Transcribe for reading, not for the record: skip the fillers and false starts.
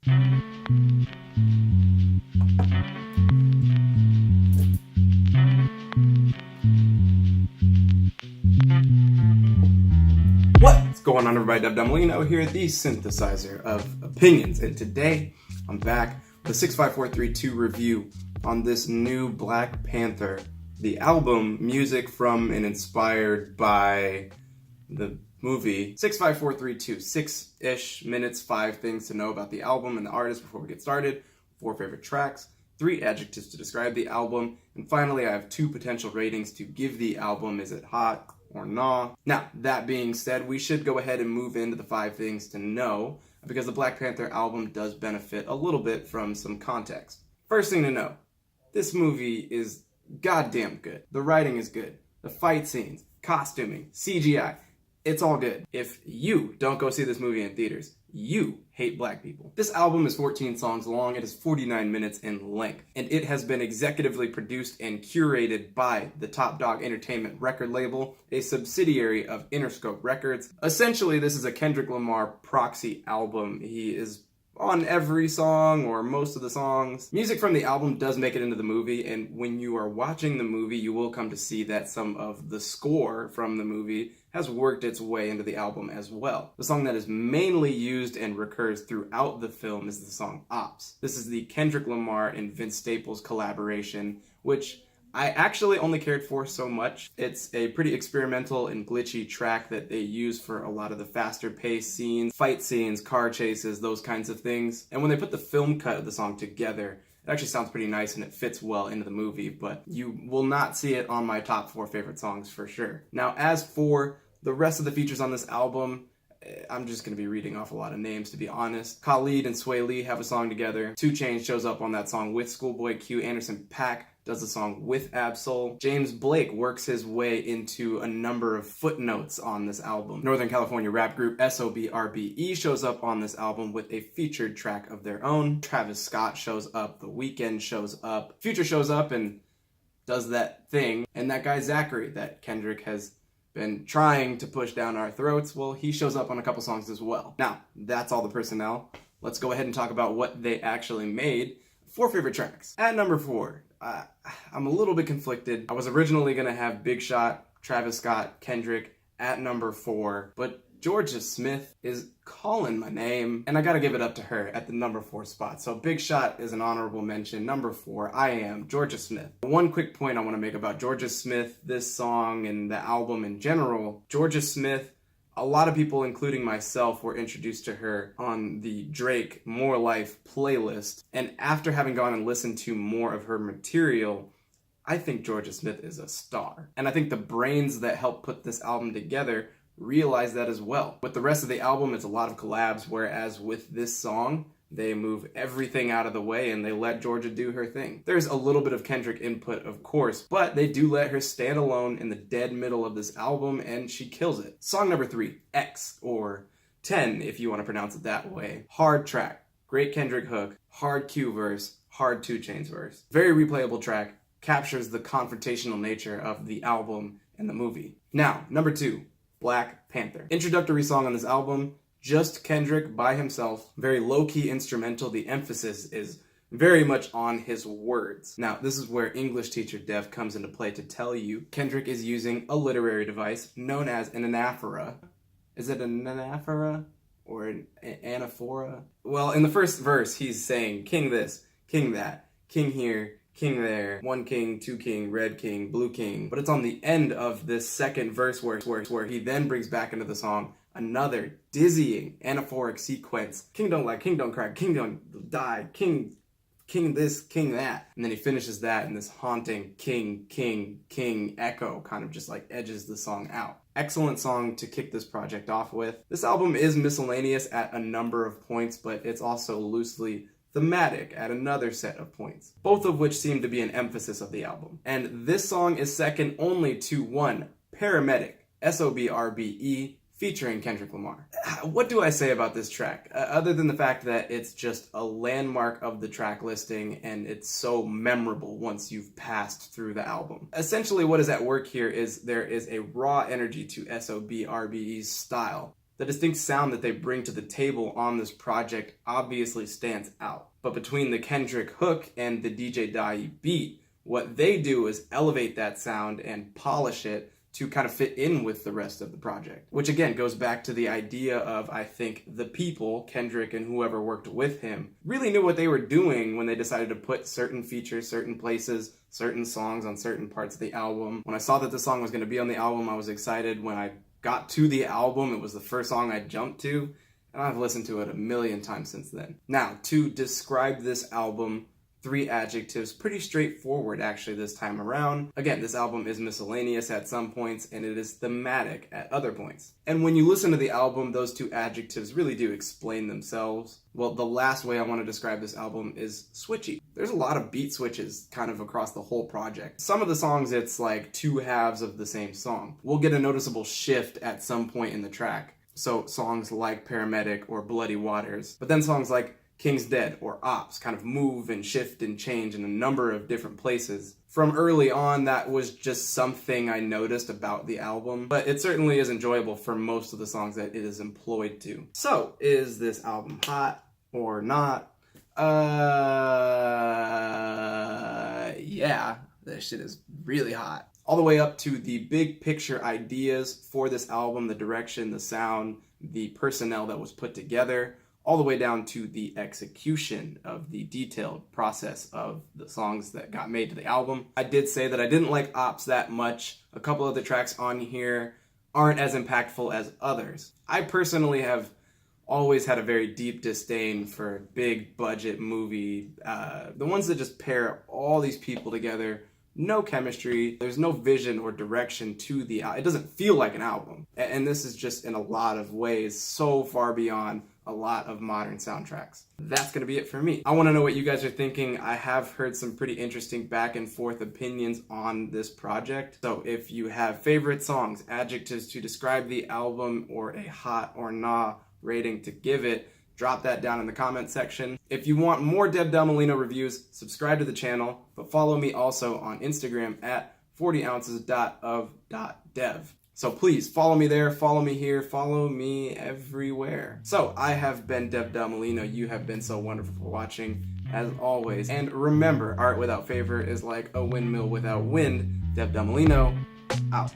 What's going on, everybody? Dev Del Molino here, the synthesizer of opinions, and today I'm back with a 65432 review on this new Black Panther, the album, music from and inspired by the movie. 65432, 6-ish minutes, 5 things to know about the album and the artist before we get started, 4 favorite tracks, 3 adjectives to describe the album, and finally I have 2 potential ratings to give the album. Is it hot or nah? Now, that being said, we should go ahead and move into the 5 things to know, because the Black Panther album does benefit a little bit from some context. First thing to know, this movie is goddamn good. The writing is good. The fight scenes, costuming, CGI, it's all good. If you don't go see this movie in theaters, you hate black people. This album is 14 songs long, it is 49 minutes in length, and it has been executively produced and curated by the Top Dawg Entertainment record label, a subsidiary of Interscope Records. Essentially, this is a Kendrick Lamar proxy album. He is on every song or most of the songs. Music from the album does make it into the movie, and when you are watching the movie, you will come to see that some of the score from the movie has worked its way into the album as well. The song that is mainly used and recurs throughout the film is the song Ops. This is the Kendrick Lamar and Vince Staples collaboration, which I actually only cared for so much. It's a pretty experimental and glitchy track that they use for a lot of the faster paced scenes, fight scenes, car chases, those kinds of things. And when they put the film cut of the song together, it actually sounds pretty nice and it fits well into the movie, but you will not see it on my top 4 favorite songs for sure. Now, as for the rest of the features on this album, I'm just going to be reading off a lot of names, to be honest. Khalid and Sway Lee have a song together. 2 Chainz shows up on that song with Schoolboy Q. Anderson .Paak does the song with Ab-Soul. James Blake works his way into a number of footnotes on this album. Northern California rap group SOBRBE shows up on this album with a featured track of their own. Travis Scott shows up. The Weeknd shows up. Future shows up and does that thing. And that guy Zachary that Kendrick has been trying to push down our throats, well, he shows up on a couple songs as well. Now, that's all the personnel. Let's go ahead and talk about what they actually made. 4 favorite tracks. At number 4, I'm a little bit conflicted. I was originally going to have Big Shot, Travis Scott, Kendrick at number 4, but Georgia Smith is calling my name, and I gotta give it up to her at the number 4 spot. So Big Shot is an honorable mention. Number 4, I Am, Georgia Smith. One quick point I want to make about Georgia Smith, this song, and the album in general. Georgia Smith, a lot of people, including myself, were introduced to her on the Drake More Life playlist, and after having gone and listened to more of her material, I think Georgia Smith is a star. And I think the brains that helped put this album together realize that as well. With the rest of the album, it's a lot of collabs, whereas with this song, they move everything out of the way and they let Georgia do her thing. There's a little bit of Kendrick input, of course, but they do let her stand alone in the dead middle of this album, and she kills it. Song number 3, X, or 10 if you want to pronounce it that way. Hard track, great Kendrick hook, hard Q verse, hard 2 Chainz verse. Very replayable track, captures the confrontational nature of the album and the movie. Now, number 2, Black Panther. Introductory song on this album, just Kendrick by himself, very low-key instrumental. The emphasis is very much on his words. Now, this is where English teacher Dev comes into play to tell you Kendrick is using a literary device known as an anaphora. Is it an anaphora or an anaphora? Well, in the first verse, he's saying king this, king that, king here, king there, 1 king, 2 king, red king, blue king. But it's on the end of this second verse where he then brings back into the song another dizzying anaphoric sequence. King don't lie, king don't cry, king don't die, king this, king that. And then he finishes that in this haunting king echo, kind of just like edges the song out. Excellent song to kick this project off with. This album is miscellaneous at a number of points, but it's also loosely thematic at another set of points, both of which seem to be an emphasis of the album. And this song is second only to 1, Paramedic, SOBRBE, featuring Kendrick Lamar. What do I say about this track? Other than the fact that it's just a landmark of the track listing and it's so memorable once you've passed through the album. Essentially what is at work here is there is a raw energy to SOBRBE's style. The distinct sound that they bring to the table on this project obviously stands out. But between the Kendrick hook and the DJ Dawg beat, what they do is elevate that sound and polish it to kind of fit in with the rest of the project. Which again goes back to the idea of, I think, the people, Kendrick and whoever worked with him, really knew what they were doing when they decided to put certain features, certain places, certain songs on certain parts of the album. When I saw that the song was going to be on the album, I was excited. When I got to the album, it was the first song I jumped to, and I've listened to it a million times since then. Now, to describe this album, 3 adjectives, pretty straightforward actually this time around. Again, this album is miscellaneous at some points and it is thematic at other points. And when you listen to the album, those 2 adjectives really do explain themselves. Well, the last way I want to describe this album is switchy. There's a lot of beat switches kind of across the whole project. Some of the songs, it's like 2 halves of the same song. We'll get a noticeable shift at some point in the track. So songs like Paramedic or Bloody Waters, but then songs like King's Dead or Ops kind of move and shift and change in a number of different places. From early on, that was just something I noticed about the album, but it certainly is enjoyable for most of the songs that it is employed to. So, is this album hot or not? Yeah, this shit is really hot. All the way up to the big picture ideas for this album, the direction, the sound, the personnel that was put together, all the way down to the execution of the detailed process of the songs that got made to the album. I did say that I didn't like Ops that much. A couple of the tracks on here aren't as impactful as others. I personally have always had a very deep disdain for big budget movie, the ones that just pair all these people together, no chemistry, there's no vision or direction to the album. It doesn't feel like an album. And this is just in a lot of ways so far beyond a lot of modern soundtracks. That's gonna be it for me. I wanna know what you guys are thinking. I have heard some pretty interesting back and forth opinions on this project. So if you have favorite songs, adjectives to describe the album, or a hot or nah rating to give it, drop that down in the comment section. If you want more Dev Del Molino reviews, subscribe to the channel, but follow me also on Instagram at 40ounces.of.dev. So please follow me there, follow me here, follow me everywhere. So I have been Dev Del Molino. You have been so wonderful for watching, as always. And remember, art without favor is like a windmill without wind. Dev Del Molino, out.